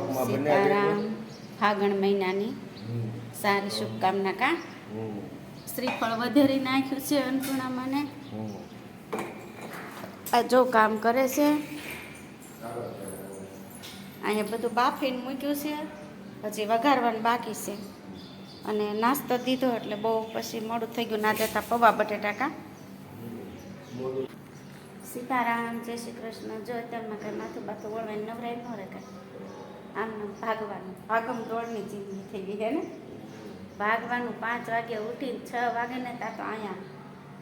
બ્લોગમાં બન્યા સીતારામ ફાગણ મહિનાની સારી શુભકામના કા શ્રીફળ વધેરી નાખ્યું છે અન્નપૂર્ણામાંને આ જો કામ કરે છે અહીંયા બધું બાફીને મૂક્યું છે પછી વઘારવાનું બાકી છે અને નાસ્તો દીધો એટલે બહુ પછી મોડું થઈ ગયું ના જતા પૌવા બટેટા કા સીતારામ જય શ્રી કૃષ્ણ જો અત્યારમાં કાંઈ માથું બાથું વળવાને નવરાય ન રહે કાંઈ આમ ભાગવાનું ભાગમ દોડની જિંદગી થઈ ગઈ હે ને ભાગવાનું 5 વાગે ઉઠીને 6 વાગે ને ત્યાં તો અહીંયા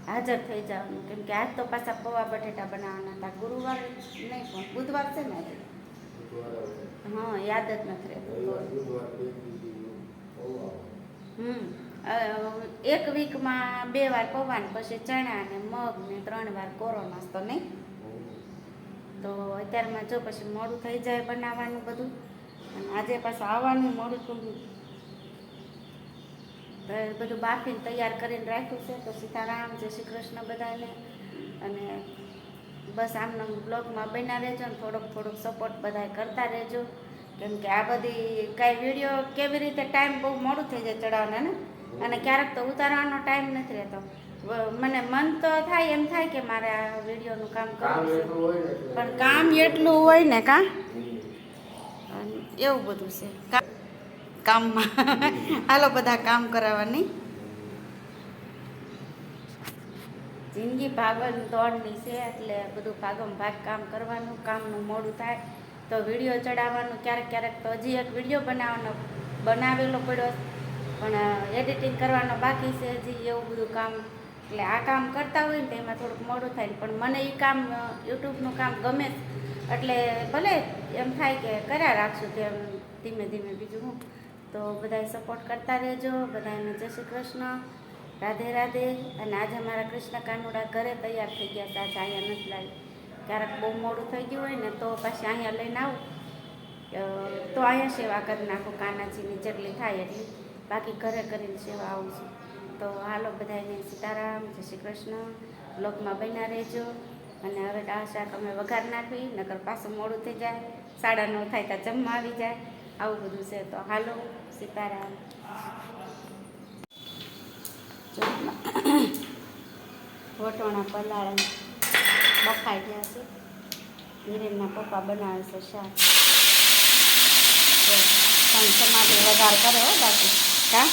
હાજર થઈ જવાનું કેમ કે આજ તો પાછા પૌવા બટેટા બનાવવાના હતા ગુરુવાર નહીં પણ બુધવાર છે ને હા યાદ જ નથી રહેતું એક વીકમાં 2 વાર પૌવા ને પછી ચણા ને મગ ને 3 વાર કોરો નાસ્તો નહીં તો અત્યારમાં જો પછી મોડું થઈ જાય બનાવવાનું બધું અને આજે પાછું આવવાનું મોડું થોડું બધું બાફીને તૈયાર કરીને રાખ્યું છે તો સીતારામ જય શ્રી કૃષ્ણ બધાને અને બસ આમનો બ્લોગમાં બન્યા રહેજો ને થોડોક સપોર્ટ બધા કરતા રહેજો કેમ કે આ બધી કાંઈ વિડીયો કેવી રીતે ટાઈમ બહુ મોડું થઈ જાય ચડાવવાના ને અને ક્યારેક તો ઉતારવાનો ટાઈમ નથી રહેતો મને મન તો થાય એમ થાય કે મારે આ વિડીયોનું કામ કરવું છે પણ કામ એટલું હોય ને કાં એવું બધું છે કામમાં હાલો બધા કામ કરાવવાની જિંદગી ભાગન દોડની છે એટલે બધું ભાગમ ભાગ કામ કરવાનું કામનું મોડું થાય તો વિડીયો ચડાવવાનું ક્યારેક તો હજી એક વિડીયો બનાવેલો પડ્યો પણ એડિટિંગ કરવાનો બાકી છે હજી એવું બધું કામ એટલે આ કામ કરતા હોય ને તો એમાં થોડુંક મોડું થાય પણ મને એ કામ યુટ્યુબનું કામ ગમે એટલે ભલે એમ થાય કે કર્યા રાખશું તેમ ધીમે ધીમે બીજું હું તો બધાએ સપોર્ટ કરતા રહેજો બધાને જય શ્રી કૃષ્ણ રાધે રાધે અને આજે મારા કૃષ્ણ કાનુડા ઘરે તૈયાર થઈ ગયા હતા આજે અહીંયા નથી લાવી ક્યારેક બહુ મોડું થઈ ગયું હોય ને તો પાછી અહીંયા લઈને આવું તો અહીંયા સેવા કરી નાખું કાનાજીની જેટલી થાય એટલી બાકી ઘરે કરીને સેવા આવું છું તો હાલો બધાને સીતારામ જય શ્રી કૃષ્ણ બ્લોગમાં બન્યા રહેજો અને હવે દાળ શાક અમે વઘાર નાખવી નકર પાછું મોડું થઈ જાય 9:30 થાય ત્યાં જમવા આવી જાય આવું બધું છે તો હાલો સીતારામ વટોણા પલાળે બફાઈ ગયા છે હિરેનના પપ્પા બનાવે છે શાક સમાધિ વધાર કરે હો બાકી કા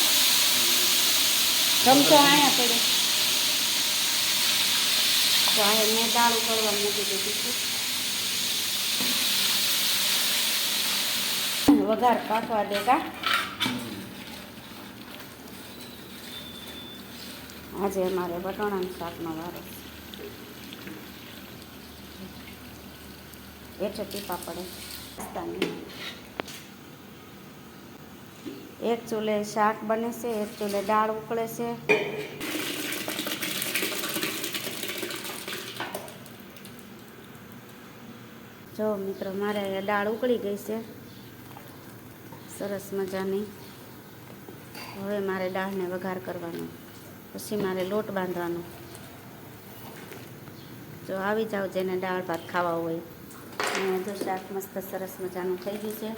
ગમતો અહીંયા પડે તો આ મેં દાળ ઉકળવા મૂકી દીધી છે વઘાર કાઢવા દે કા આજે અમારે વટાણાનું શાકનો વારો એટલે ટીપા પડે એક ચૂલે શાક બને છે એક ચૂલે દાળ ઉકળે છે જો મિત્રો મારે દાળ ઉકળી ગઈ છે સરસ મજાની હવે મારે દાળને વઘાર કરવાનો પછી મારે લોટ બાંધવાનો જો આવી જાઓ જેને દાળ ભાત ખાવા હોય અને જો શાક મસ્ત સરસ મજાનું થઈ ગયું છે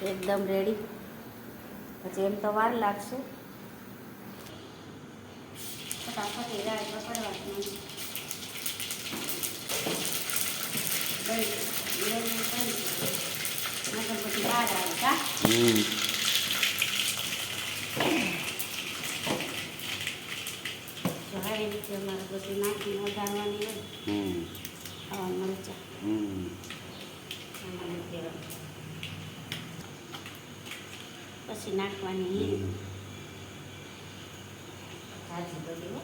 એકદમ રેડી પછી એમ તો વાર લાગશે ફટાફટ દાળ પકડવાની બધી દાળ આવે કા આવી રીતે અમારે બધું નાખીને વધારવાની હોય આવા મરચાં પછી નાખવાની હિંગ ભાજી બધી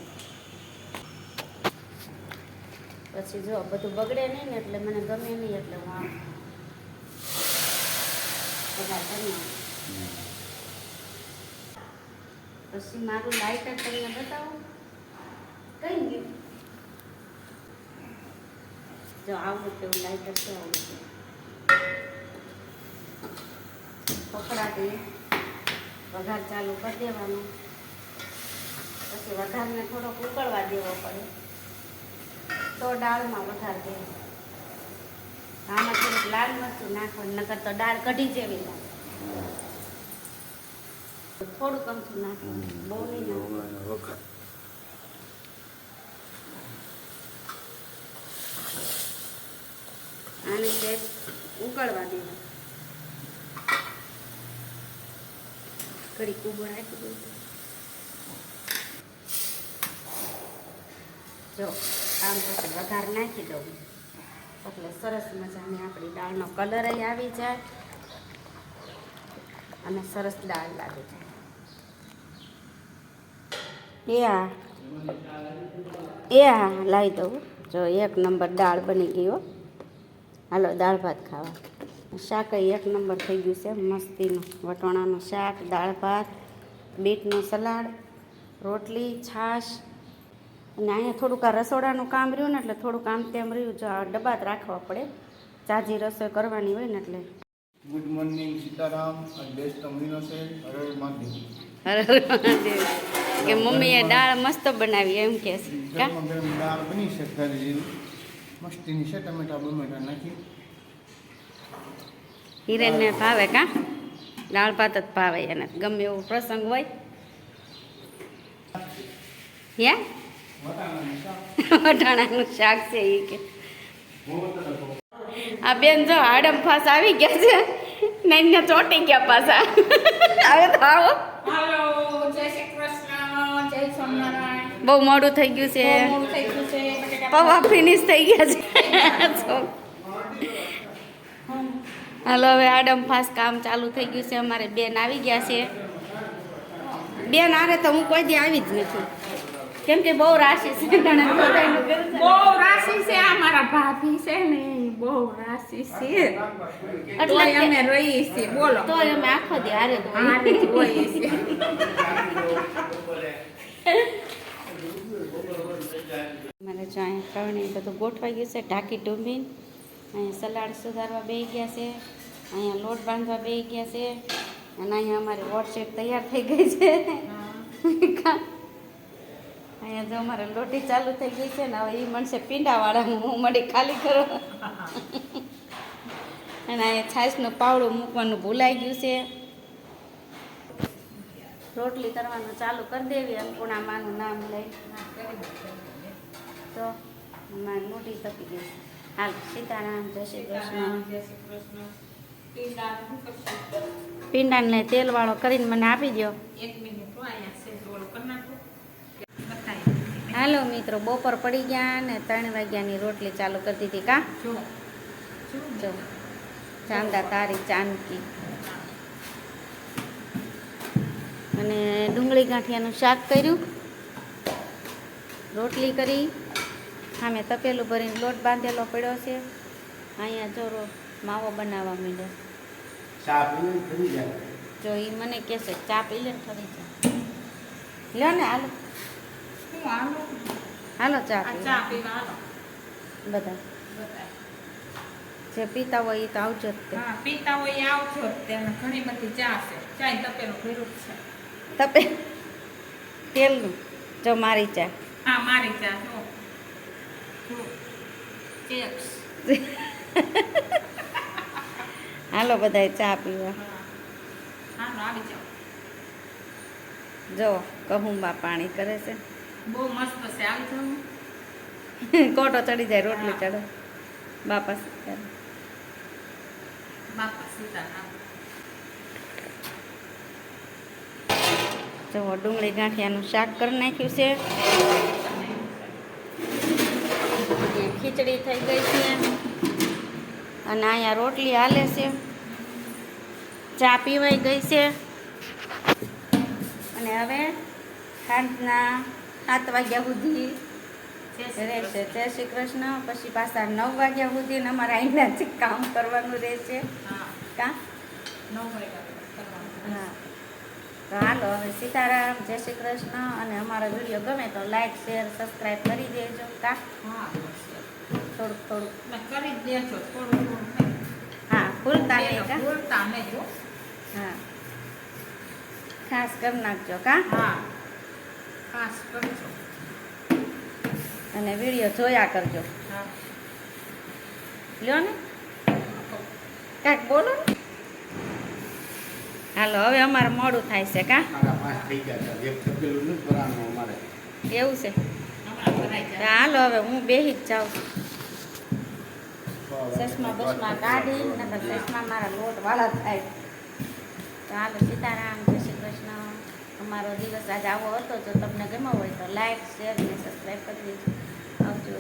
પછી જો બધું બગડે નહીં ને એટલે મને ગમે નહીં એટલે હું આમ બધા કરી પછી મારું લાઇટર તમને બતાવું કઈ ગયું જો આવું કેવું લાઇટર છે આવું છે પકડાતી વઘાર ચાલુ કરી દેવાનું પછી વઘારને થોડોક ઉકળવા દેવો પડે તો દાળમાં વઘાર દે આમાં થોડુંક લાલ મરચું નાખવાનું, નકર તો દાળ કઢી જેવી લાગે. થોડુંક અમથું નાખવાનું, બહુ નહીં નાખવાનું. આને સેજ ઉકળવા દેવા. ઘડી કુબળ આપી દઉં. જો આમ પછી વઘાર નાખી દઉં એટલે સરસ મજાની આપણી દાળનો કલર આવી જાય અને સરસ દાળ લાગી જાય. લાવી દઉં. જો એક નંબર દાળ બની ગઈ હો. હાલો દાળ ભાત ખાવા. શાક એક નંબર થઈ ગયું છે મસ્તીનું. વટોણાનું શાક, દાળ ભાત, બીટનું સલાડ, રોટલી, છાશ. અને અહીંયા થોડુંક આ રસોડાનું કામ રહ્યું ને એટલે થોડુંક આમ તેમ રહ્યું. જો આ ડબ્બા જ રાખવા પડે, ચાજી રસોઈ કરવાની હોય ને એટલે. Good morning Sitaram. દેશ તો મહિનો છે. હર હર મહાદેવ. હર હર મહાદેવ. કે મમ્મીએ દાળ મસ્ત બનાવી એમ કે છે. ગરમ ગરમ દાળ બની છે ઘરે મસ્તીની છે. ટમેટા બમેટા નાખી. હિરેનને ભાવે કા દાળ ભાત જ ભાવે એને, ગમે એવો પ્રસંગ હોય. હે વટાણાનું શાક છે એ કે. આ બેન જો આડમ ફાસ આવી ગયા છે ને એને ચોટી ગયા પાછા. હવે તો આવો. હાલો, જય શ્રી કૃષ્ણ, જય સ્વામિનારાયણ. બહુ મોડું થઈ ગયું છે. મોડું થઈ ગયું છે. પૌવા ફિનિશ થઈ ગયા છે. હાલો હવે આડમ ફાસ કામ ચાલુ થઈ ગયું છે. અમારે બેન આવી ગયા છે. બેન આરે તો હું કોઈ દી આવી જ નથી, કેમ કે બહુ રાશિ છે. બહુ રાશિ છે આ મારા ભાભી છે ને, બહુ રાશિ છે એટલે અમે રહીએ છીએ. બોલો તો અમે આખો દી હારે જ હોઈએ. હારે જ હોઈએ છીએ. મારે જો અહીંયા ત્રણે બધું ગોઠવાઈ ગયું છે. ઢાંકી ટૂંબીને અહીંયા સલાડ સુધારવા બેસી ગયા છે, અહીંયા લોટ બાંધવા બેસી ગયા છે, અને અહીંયા અમારી વોટસેટ તૈયાર થઈ ગઈ છે. અહીંયા જો અમારે લોટી ચાલુ થઈ ગઈ છે ને, હવે એ મળશે પીંડાવાળા, હું મળી ખાલી કરો. અને અહીંયા છાશનું પાવડું મૂકવાનું ભૂલાઈ ગયું છે. રોટલી કરવાનું ચાલુ કરી દેવી અન્નપૂર્ણા માનું નામ લઈ. તો મારી મોટી તપી ગઈ. હાલ સીતારામ, જય શ્રી કૃષ્ણ. પીંડાને તેલવાળો કરીને મને આપી દો. 1 મિનિટ અહીંયા છે ઓલું કરી નાખો. હાલો મિત્રો, બપોર પડી ગયા ને 3 વાગ્યાની રોટલી ચાલુ કરી દીધી. કા જો ચાંદા તારી ચાંદકી અને ડુંગળી ગાંઠિયાનું શાક કર્યું, રોટલી કરી, સામે તપેલું ભરીને લોટ બાંધેલો પડ્યો છે. અહીંયા જો માવો બનાવવા માંડ્યો. ચા પીને ફરી જાય. જો એ મને કહેશે ચા પી લે ને ફરી જાય. લ્યો ને હાલો હું આવું હાલો ચા આ પી ચા પીવા હાલો બધા બતાય. જે પીતા હોય એ તો આવજો જ તે. હા, પીતા હોય એ આવજો જ તે. અને ઘણી બધી ચા છે. ચાય તપેલું ભર્યું જ છે. તપે તેલનું જો મારી ચા. હા, મારી ચા જો. ચેક્સ. હાલો બધાય ચા પીવા. હાલો આવી જાઓ. જો કહુંબા પાણી કરે છે. બહુ મસ્ત છે, આવી જાઓ. કોટો ચડી જાય, રોટલી ચડે. બાપા સીતારામ. બાપા સીતારામ. જો ડુંગળી ગાંઠિયાનું શાક કરી નાખ્યું છે. ખીચડી થઈ ગઈ છે અને અહીંયા રોટલી હાલે છે. ચા પીવાઈ ગઈ છે અને હવે સાંજના 7 વાગ્યા સુધી રહેશે. જય શ્રી કૃષ્ણ. પછી પાછા 9 વાગ્યા સુધી અમારે અહીંયાથી કામ કરવાનું રહેશે. હા, કા 9 વાગ્યા કરવાનું. હા, તો હાલો હવે સીતારામ, જય શ્રી કૃષ્ણ. અને અમારો વિડીયો ગમે તો લાઈક, શેર, સબસ્ક્રાઈબ કરી દેજો. કા હા, થોડુંક થોડુંક કરી જ દેજો થોડું થોડું. હા, ભૂલતા નહીં. કા ભૂલતા નહીં હો. હા, ખાસ કરી નાખજો. કા હા, ખાસ કરજો. અને વિડીયો જોયા કરજો. હા. લ્યો ને. કાંઈક બોલો ને. હાલો હવે અમારે મોડું થાય છે કા 5:30 થઈ ગયા છે. એક તપેલું નથી ભરાવાનું અમારે. એવું છે તો હાલો હવે હું બેહી જ જાઉં છું. ચશ્મા બસમાં કાઢી નકર ચશ્મા મારા લોટ વાળા થાય. તો હાલો સીતારામ, જય શ્રી કૃષ્ણ. અમારો દિવસ આજ આવો હતો. જો તમને ગમ્યો હોય તો લાઈક, શેર અને સબસ્ક્રાઈબ કરી દેજો. આવજો.